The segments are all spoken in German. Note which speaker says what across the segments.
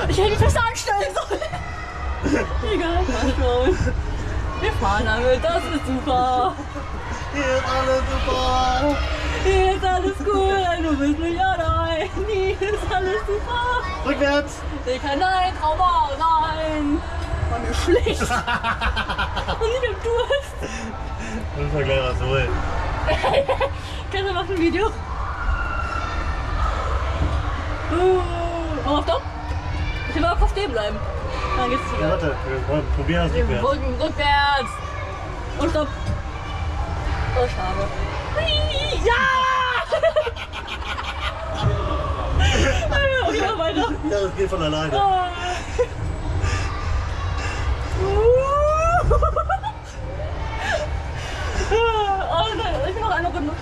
Speaker 1: Ich hätte die fest anstellen sollen. Egal, mal schauen. Wir fahren damit, das ist super.
Speaker 2: Hier ist alles super.
Speaker 1: Hier ist alles cool, du bist nicht allein. Hier ist alles super.
Speaker 2: Rückwärts.
Speaker 1: Ich kann dein Trauma rein. War mir schlecht. Und ich hab Durst.
Speaker 2: Müssen wir gleich was holen.
Speaker 1: Kannst du machen ein Video? Auf Stopp. Ich will aber auf stehen bleiben. Dann geht's wieder.
Speaker 2: Warte, wir probieren das rückwärts.
Speaker 1: Rückwärts. Und stopp. Oh, schade. Ja! Okay, mach weiter.
Speaker 2: Ja, das geht von alleine.
Speaker 1: Oh nein, ich will noch eine Runde.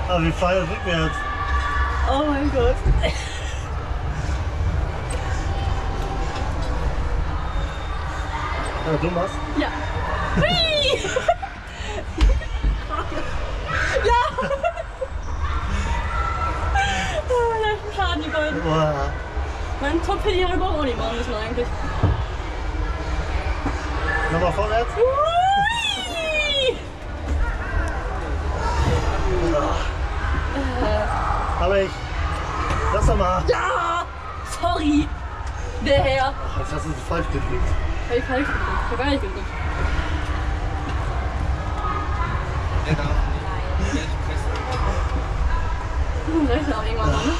Speaker 2: Aber wir fahren rückwärts.
Speaker 1: Oh mein Gott.
Speaker 2: Ja, du machst?
Speaker 1: Ja. Hui! Ja! Oh, da ist ein Schaden gegangen.
Speaker 2: Boah.
Speaker 1: Mein Top-Pity hätte wir auch nicht machen müssen eigentlich.
Speaker 2: Nochmal vorwärts.
Speaker 1: Hui!
Speaker 2: Aber ich. Lass doch mal.
Speaker 1: Ja! Sorry! Der Herr.
Speaker 2: Ach, jetzt hast du es falsch geklickt.
Speaker 1: Hab ich falsch gedrückt. Ich hab gar nicht gedrückt. Soll ich auch irgendwann mal, ne?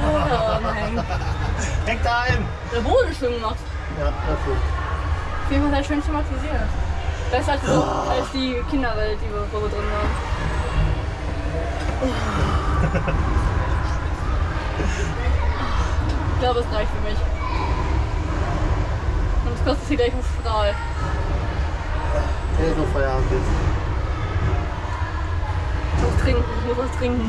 Speaker 1: Oh nein.
Speaker 2: Hecktime!
Speaker 1: Der Boden ist schön gemacht.
Speaker 2: Ja, das ist.
Speaker 1: Auf jeden Fall halt schön thematisiert. Besser als die Kinderwelt, die wo wir drin waren. Ich glaube, es reicht für mich. Und es kostet hier gleich einen Strahl.
Speaker 2: Ja, so Feierabend jetzt.
Speaker 1: Ich muss was trinken.